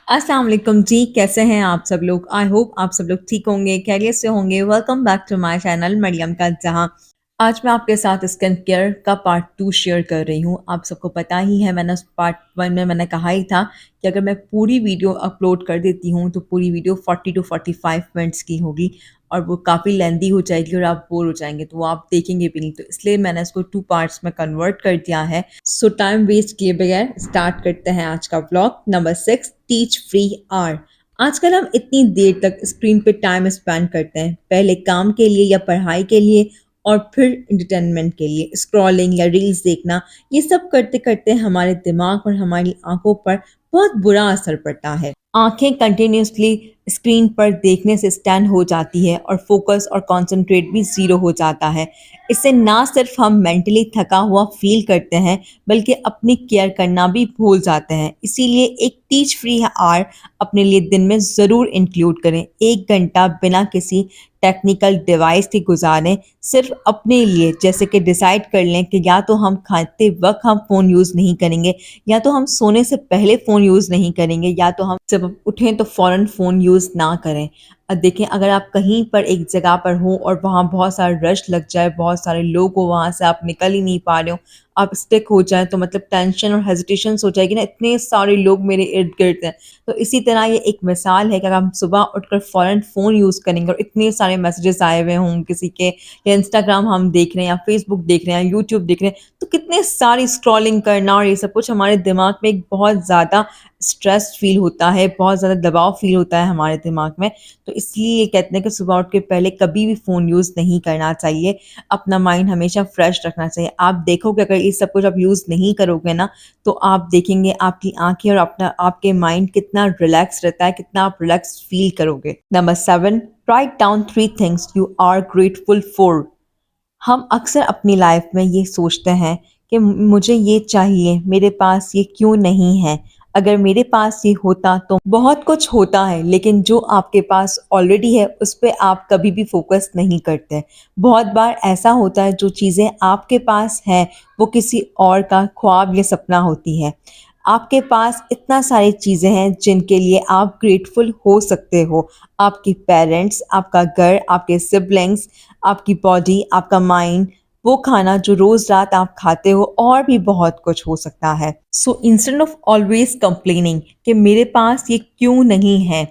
अस्सलाम वालेकुम जी, कैसे हैं आप सब लोग? आई होप आप सब लोग ठीक होंगे, खैरियत से होंगे। Welcome back to my channel Mariam का जहां। आज मैं आपके साथ स्किन केयर का पार्ट 2 शेयर कर रही हूँ। आप सबको पता ही है, मैंने उस पार्ट 1 में मैंने कहा ही था कि अगर मैं पूरी वीडियो अपलोड कर देती हूँ तो पूरी वीडियो 40 टू 45 मिनट्स की होगी और वो काफ़ी लेंदी हो जाएगी और आप बोर हो जाएंगे, तो वो आप देखेंगे भी नहीं। तो इसलिए मैंने इसको 2 पार्ट्स में कन्वर्ट कर दिया है। सो टाइम वेस्ट किए बगैर स्टार्ट करते हैं आज का vlog number 6, tech free hour. आजकल हम इतनी देर तक स्क्रीन पे टाइम स्पेंड करते हैं, पहले काम के लिए या पढ़ाई के लिए और फिर एंटरटेनमेंट के लिए स्क्रॉलिंग या रील्स देखना। ये सब करते करते हमारे दिमाग और हमारी आंखों पर बहुत बुरा असर पड़ता है। आंखें कंटिन्यूसली स्क्रीन पर देखने से स्टैंड हो जाती है और फोकस और कंसंट्रेट भी ज़ीरो हो जाता है। इससे ना सिर्फ हम मेंटली थका हुआ फील करते हैं बल्कि अपनी केयर करना भी भूल जाते हैं। इसीलिए एक टीच फ्री आवर अपने लिए दिन में ज़रूर इंक्लूड करें। 1 घंटा बिना किसी टेक्निकल डिवाइस के गुजारें, सिर्फ अपने लिए। जैसे कि डिसाइड कर लें कि या तो हम खाते वक्त हम फ़ोन यूज़ नहीं करेंगे, या तो हम सोने से पहले फ़ोन यूज़ नहीं करेंगे, या तो हम जब उठें तो फ़ौरन फ़ोन यूज़ ना करें। देखें, अगर आप कहीं पर एक जगह पर हो और वहाँ बहुत सारा रश लग जाए, बहुत सारे लोग हो, वहाँ से आप निकल ही नहीं पा रहे हो, आप स्टिक हो जाएँ, तो मतलब टेंशन और हेजिटेशंस हो जाएगी ना, इतने सारे लोग मेरे इर्द-गिर्द हैं। तो इसी तरह ये एक मिसाल है कि अगर हम सुबह उठकर फ़ौरन फ़ोन यूज़ करेंगे और इतने सारे मैसेजेस आए हुए हों किसी के, या इंस्टाग्राम हम देख रहे हैं या फ़ेसबुक देख रहे हैं, यूट्यूब देख रहे हैं, तो कितने सारी स्क्रॉलिंग करना और ये सब कुछ हमारे दिमाग में एक बहुत ज़्यादा स्ट्रेस फ़ील होता है, बहुत ज़्यादा दबाव फ़ील होता है हमारे दिमाग में। तो इसलिए कहते हैं कि सुबह उठ के पहले कभी भी फ़ोन यूज़ नहीं करना चाहिए, अपना माइंड हमेशा फ्रेश रखना चाहिए। आप देखोगे अगर ये सब कुछ आप यूज़ नहीं करोगे ना, तो आप देखेंगे आपकी आँखें और अपना आपके माइंड कितना रिलैक्स रहता है, कितना आप रिलैक्स फ़ील करोगे। Number 7, write down 3 things you are grateful for. हम अक्सर अपनी लाइफ में ये सोचते हैं कि मुझे ये चाहिए, मेरे पास ये क्यों नहीं है? अगर मेरे पास ये होता तो बहुत कुछ होता है, लेकिन जो आपके पास ऑलरेडी है उस पे आप कभी भी फोकस नहीं करते। बहुत बार ऐसा होता है जो चीज़ें आपके पास हैं वो किसी और का ख्वाब या सपना होती है। आपके पास इतना सारी चीज़ें हैं जिनके लिए आप ग्रेटफुल हो सकते हो। आपके पेरेंट्स, आपका घर, आपके सिबलिंग्स, आपकी बॉडी, आपका माइंड, वो खाना जो रोज़ रात आप खाते हो, और भी बहुत कुछ हो सकता है। So instead of always complaining कि मेरे पास ये क्यों नहीं है,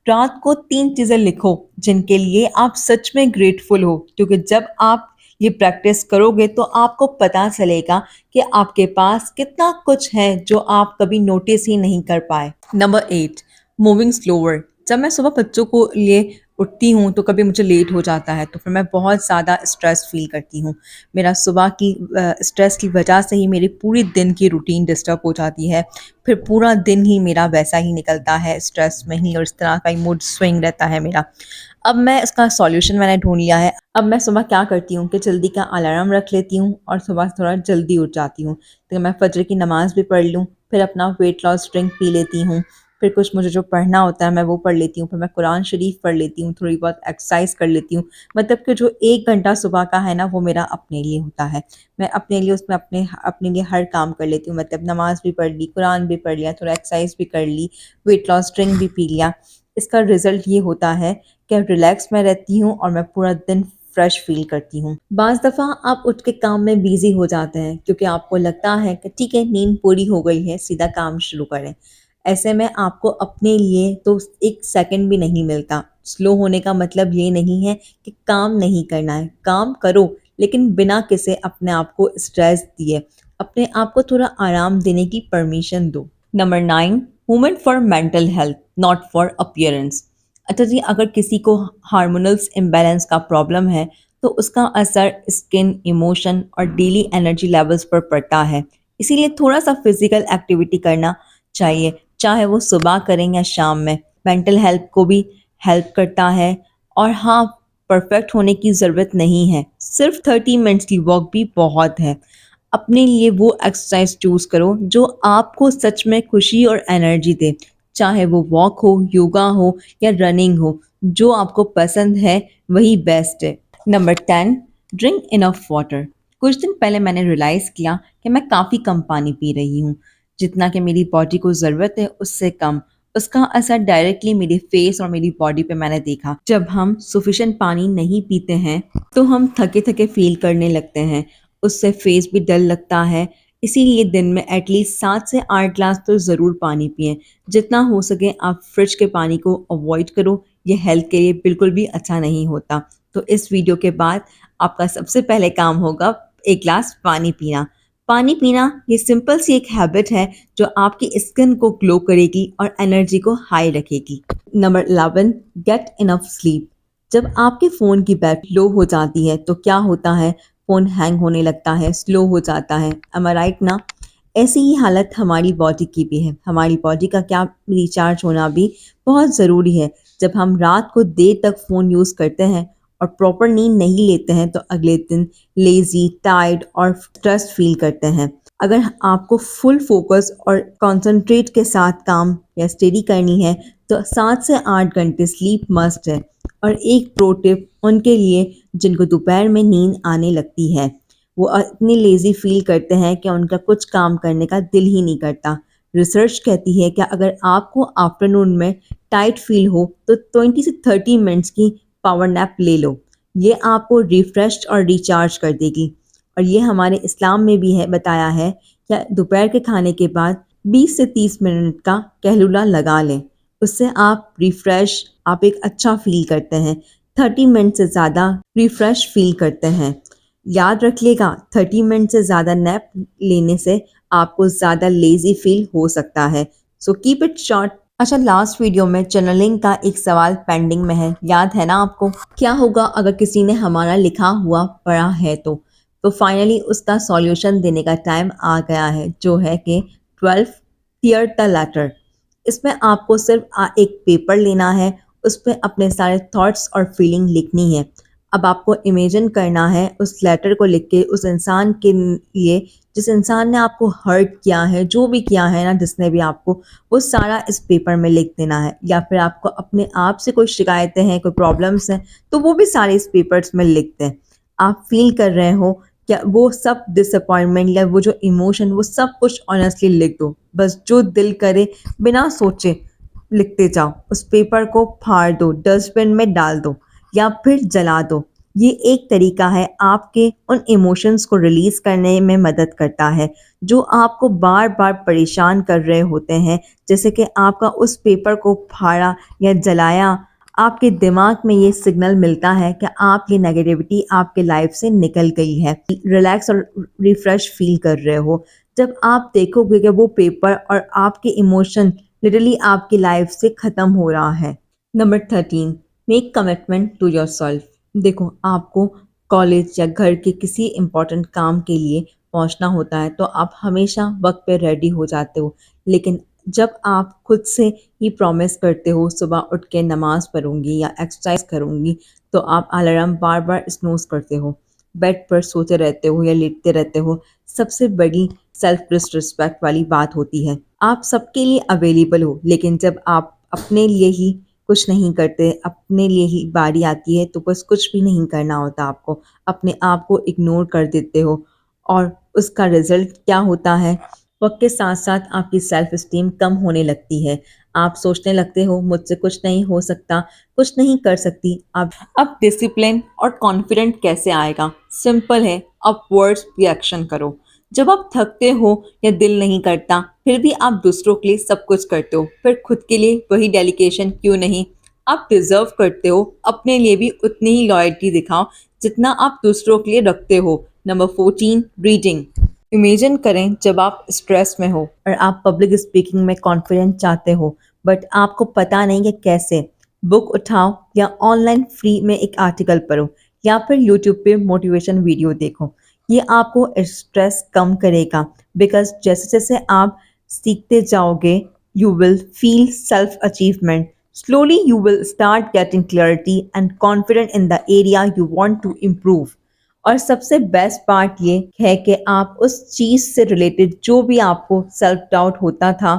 रात को 3 चीज़ें लिखो जिनके लिए आप सच में ग्रेटफुल हो, क्योंकि जब आप ये प्रैक्टिस करोगे तो आपको पता चलेगा कि आपके पास कितना कुछ है जो आप कभी नोटिस ही नहीं कर पाए। Number 8, moving slower. जब मैं सुबह बच्चों को लिए उठती हूँ तो कभी मुझे लेट हो जाता है, तो फिर मैं बहुत ज़्यादा स्ट्रेस फील करती हूँ। मेरा सुबह की स्ट्रेस की वजह से ही मेरी पूरी दिन की रूटीन डिस्टर्ब हो जाती है। फिर पूरा दिन ही मेरा वैसा ही निकलता है, स्ट्रेस में ही, और इस तरह का ही मूड स्विंग रहता है मेरा। अब मैं इसका सॉल्यूशन मैंने ढूँढ लिया है। अब मैं सुबह क्या करती हूँ कि जल्दी का अलार्म रख लेती हूँ और सुबह थोड़ा जल्दी उठ जाती हूँ। तो मैं फ़जर की नमाज़ भी पढ़ लूँ, फिर अपना वेट लॉस ड्रिंक पी लेती हूँ, फिर कुछ मुझे जो पढ़ना होता है मैं वो पढ़ लेती हूँ, फिर मैं कुरान शरीफ पढ़ लेती हूँ, थोड़ी बहुत एक्सरसाइज कर लेती हूँ। मतलब कि जो 1 घंटा सुबह का है ना, वो मेरा अपने लिए होता है। मैं अपने लिए उसमें अपने अपने लिए हर काम कर लेती हूँ, मतलब नमाज़ भी पढ़ ली, कुरान भी पढ़ लिया, थोड़ा एक्सरसाइज भी कर ली, वेट लॉस ड्रिंक भी पी लिया। इसका रिज़ल्ट ये होता है कि रिलैक्स मैं रहती हूँ और मैं पूरा दिन फ्रेश फ़ील करती हूँ। बाज़ दफ़ा आप उठ के काम में बिज़ी हो जाते हैं क्योंकि आपको लगता है कि ठीक है, नींद पूरी हो गई है, सीधा काम शुरू करें। ऐसे में आपको अपने लिए तो 1 सेकंड भी नहीं मिलता। स्लो होने का मतलब ये नहीं है कि काम नहीं करना है, काम करो, लेकिन बिना किसी अपने आप को स्ट्रेस दिए। अपने आप को थोड़ा आराम देने की परमिशन दो। Number 9, movement for mental health, not for appearance. अच्छा जी, अगर किसी को हार्मोनल्स इम्बैलेंस का प्रॉब्लम है तो उसका असर स्किन, इमोशन और डेली एनर्जी लेवल्स पर पड़ता है। इसीलिए थोड़ा सा फिजिकल एक्टिविटी करना चाहिए, चाहे वो सुबह करें या शाम में। मेंटल हेल्थ को भी हेल्प करता है। और हाँ, परफेक्ट होने की ज़रूरत नहीं है, सिर्फ 30 मिनट्स की वॉक भी बहुत है। अपने लिए वो एक्सरसाइज चूज़ करो जो आपको सच में खुशी और एनर्जी दे, चाहे वो वॉक हो, योगा हो या रनिंग हो। जो आपको पसंद है वही बेस्ट है। Number 10, drink enough water. कुछ दिन पहले मैंने रियलाइज़ किया कि मैं काफ़ी कम पानी पी रही हूँ, जितना कि मेरी बॉडी को ज़रूरत है उससे कम। उसका असर डायरेक्टली मेरे फेस और मेरी बॉडी पे मैंने देखा। जब हम सफिशिएंट पानी नहीं पीते हैं तो हम थके थके फील करने लगते हैं, उससे फेस भी डल लगता है। इसीलिए दिन में एटलीस्ट 7 से 8 ग्लास तो ज़रूर पानी पिएं। जितना हो सके आप फ्रिज के पानी को अवॉइड करो, ये हेल्थ के लिए बिल्कुल भी अच्छा नहीं होता। तो इस वीडियो के बाद आपका सबसे पहले काम होगा 1 ग्लास पानी पीना। पानी पीना ये सिंपल सी एक हैबिट है जो आपकी स्किन को ग्लो करेगी और एनर्जी को हाई रखेगी। Number 11, get enough sleep. जब आपके फ़ोन की बैटरी लो हो जाती है तो क्या होता है, फ़ोन हैंग होने लगता है, स्लो हो जाता है। एम आई राइट ना? ऐसी ही हालत हमारी बॉडी की भी है। हमारी बॉडी का क्या रिचार्ज होना भी बहुत ज़रूरी है। जब हम रात को देर तक फ़ोन यूज़ करते हैं और प्रॉपर नींद नहीं लेते हैं तो अगले दिन लेज़ी, टायर्ड और स्ट्रेस फील करते हैं। अगर आपको फुल फोकस और कंसंट्रेट के साथ काम या स्टडी करनी है तो 7 से 8 घंटे स्लीप मस्ट है। और एक प्रो टिप उनके लिए जिनको दोपहर में नींद आने लगती है, वो इतने लेज़ी फ़ील करते हैं कि उनका कुछ काम करने का दिल ही नहीं करता। रिसर्च कहती है कि अगर आपको आफ्टरनून में टाइट फ़ील हो तो 20 से 30 मिनट्स की पावर नैप ले लो। ये आपको रिफ्रेश और रिचार्ज कर देगी। और ये हमारे इस्लाम में भी है, बताया है कि दोपहर के खाने के बाद 20 से 30 मिनट का कहलुला लगा लें। उससे आप रिफ्रेश, आप एक अच्छा फ़ील करते हैं। 30 मिनट से ज़्यादा रिफ्रेश फ़ील करते हैं। याद रखिएगा, 30 मिनट से ज़्यादा नैप लेने से आपको ज़्यादा लेज़ी फील हो सकता है। So keep it short. अच्छा, लास्ट वीडियो में चैनलिंग का एक सवाल पेंडिंग में है, याद है ना आपको? क्या होगा अगर किसी ने हमारा लिखा हुआ पढ़ा है तो फाइनली उसका सॉल्यूशन देने का टाइम आ गया है, जो है कि 12 क्लियर द लेटर। इसमें आपको सिर्फ एक पेपर लेना है, उस पे अपने सारे थॉट्स और फीलिंग लिखनी है। अब आपको इमेजिन करना है उस लेटर को लिख के उस इंसान के लिए जिस इंसान ने आपको हर्ट किया है, जो भी किया है ना, जिसने भी आपको, वो सारा इस पेपर में लिख देना है। या फिर आपको अपने आप से कोई शिकायतें हैं, कोई प्रॉब्लम्स हैं, तो वो भी सारे इस पेपर्स में लिख दें। आप फील कर रहे हो क्या, वो सब डिसअपॉइंटमेंट या वो जो इमोशन, वो सब कुछ ऑनेस्टली लिख दो। बस जो दिल करे बिना सोचे लिखते जाओ। उस पेपर को फाड़ दो, डस्टबिन में डाल दो या फिर जला दो। ये एक तरीका है आपके उन इमोशंस को रिलीज करने में मदद करता है जो आपको बार बार परेशान कर रहे होते हैं। जैसे कि आपका उस पेपर को फाड़ा या जलाया, आपके दिमाग में ये सिग्नल मिलता है कि आप ये नेगेटिविटी आपके लाइफ से निकल गई है, रिलैक्स और रिफ्रेश फील कर रहे हो। जब आप देखोगे कि वो पेपर और आपके इमोशन लिटरली आपकी लाइफ से ख़त्म हो रहा है। Number 13, make commitment to your self. देखो, आपको कॉलेज या घर के किसी इम्पोर्टेंट काम के लिए पहुंचना होता है तो आप हमेशा वक्त पे रेडी हो जाते हो। लेकिन जब आप खुद से ही प्रॉमिस करते हो सुबह उठ के नमाज पढ़ूंगी या एक्सरसाइज करूंगी, तो आप अलार्म बार बार स्नूज करते हो, बेड पर सोते रहते हो या लेटते रहते हो। सबसे बड़ी सेल्फ डिसरिस्पेक्ट वाली बात होती है। आप सबके लिए अवेलेबल हो, लेकिन जब आप अपने लिए ही कुछ नहीं करते, अपने लिए ही बारी आती है तो बस कुछ भी नहीं करना होता आपको, अपने आप को इग्नोर कर देते हो। और उसका रिजल्ट क्या होता है? वक्त के साथ साथ आपकी सेल्फ इस्टीम कम होने लगती है। आप सोचने लगते हो मुझसे कुछ नहीं हो सकता, कुछ नहीं कर सकती। अब डिसिप्लिन और कॉन्फिडेंट कैसे आएगा? सिंपल है, अपवर्ड्स रिएक्शन करो। जब आप थकते हो या दिल नहीं करता, फिर भी आप दूसरों के लिए सब कुछ करते हो, फिर खुद के लिए वही डेडिकेशन क्यों नहीं? आप डिजर्व करते हो, अपने लिए भी उतनी ही लॉयल्टी दिखाओ जितना आप दूसरों के लिए रखते हो। Number 14, reading. इमेजिन करें जब आप स्ट्रेस में हो और आप पब्लिक स्पीकिंग में कॉन्फिडेंस चाहते हो, बट आपको पता नहीं कि कैसे। बुक उठाओ या ऑनलाइन फ्री में एक आर्टिकल पढ़ो या फिर यूट्यूब पे मोटिवेशन वीडियो देखो। ये आपको स्ट्रेस कम करेगा, बिकॉज जैसे जैसे आप सीखते जाओगे you will feel self achievement. Slowly you will start getting clarity and confident in the area you want to improve. और सबसे बेस्ट पार्ट ये है कि आप उस चीज़ से रिलेटेड जो भी आपको सेल्फ डाउट होता था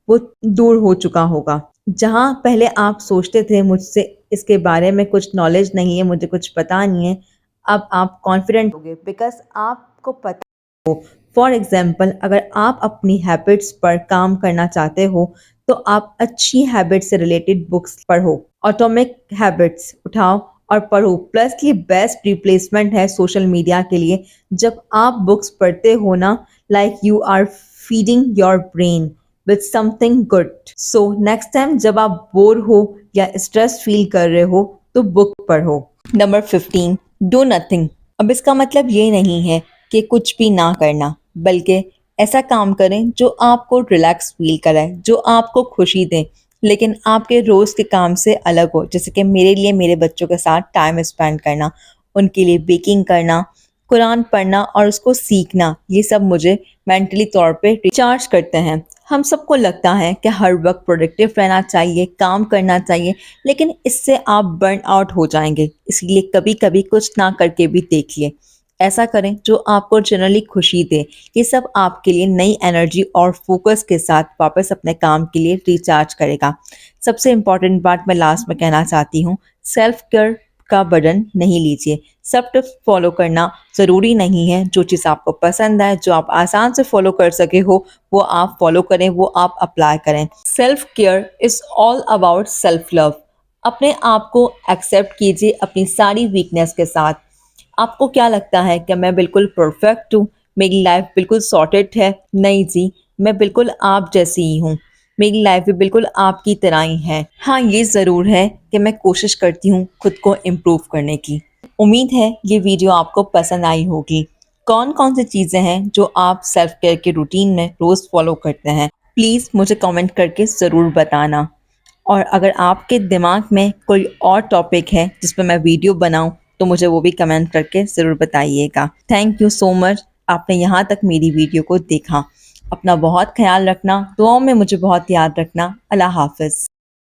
वो दूर हो चुका होगा। जहाँ पहले आप सोचते थे मुझसे इसके बारे में कुछ नॉलेज नहीं है, मुझे कुछ पता नहीं है, अब आप कॉन्फिडेंट होगे बिकॉज आपको पता। फॉर एग्जाम्पल, अगर आप अपनी हैबिट्स पर काम करना चाहते हो तो तो आप अच्छी हैबिट से रिलेटेड बुक्स पढ़ो, एटॉमिक हैबिट्स उठाओ और पढ़ो। प्लस ये बेस्ट रिप्लेसमेंट है सोशल मीडिया के लिए। जब आप बुक्स पढ़ते हो ना, like you are feeding your brain with something good. So next time जब आप बोर हो या स्ट्रेस फील कर रहे हो तो बुक पढ़ो। Number 15, do nothing. अब इसका मतलब ये नहीं है कि कुछ भी ना करना, बल्कि ऐसा काम करें जो आपको रिलैक्स फील कराए, जो आपको खुशी दे, लेकिन आपके रोज़ के काम से अलग हो। जैसे कि मेरे लिए मेरे बच्चों के साथ टाइम स्पेंड करना, उनके लिए बेकिंग करना, कुरान पढ़ना और उसको सीखना, ये सब मुझे मेंटली तौर पे रिचार्ज करते हैं। हम सबको लगता है कि हर वक्त प्रोडक्टिव रहना चाहिए, काम करना चाहिए, लेकिन इससे आप बर्न आउट हो जाएंगे। इसलिए कभी कभी कुछ ना करके भी देखिए। ऐसा करें जो आपको जनरली खुशी दे। ये सब आपके लिए नई एनर्जी और फोकस के साथ वापस अपने काम के लिए रिचार्ज करेगा। सबसे इम्पॉर्टेंट बात मैं लास्ट में कहना चाहती हूँ, सेल्फ केयर का बर्डन नहीं लीजिए। सब टिप्स फॉलो करना ज़रूरी नहीं है। जो चीज़ आपको पसंद है, जो आप आसान से फॉलो कर सके हो, वो आप फॉलो करें, वो आप अप्लाई करें। Self care is all about self love. अपने आप को एक्सेप्ट कीजिए अपनी सारी वीकनेस के साथ। आपको क्या लगता है कि मैं बिल्कुल परफेक्ट हूँ, मेरी लाइफ बिल्कुल सॉर्टेड है? नहीं जी, मैं बिल्कुल आप जैसी ही हूँ। मेरी लाइफ भी बिल्कुल आपकी तरह ही है। हाँ, ये ज़रूर है कि मैं कोशिश करती हूँ खुद को इम्प्रूव करने की। उम्मीद है ये वीडियो आपको पसंद आई होगी। कौन कौन सी चीज़ें हैं जो आप सेल्फ केयर के रूटीन में रोज़ फॉलो करते हैं, प्लीज़ मुझे कमेंट करके ज़रूर बताना। और अगर आपके दिमाग में कोई और टॉपिक है जिस पर मैं वीडियो बनाऊं, तो मुझे वो भी कमेंट करके ज़रूर बताइएगा। थैंक यू सो मच, आपने यहाँ तक मेरी वीडियो को देखा। अपना बहुत ख्याल रखना, दुआओं में मुझे बहुत याद रखना। अल्लाह हाफ़िज़।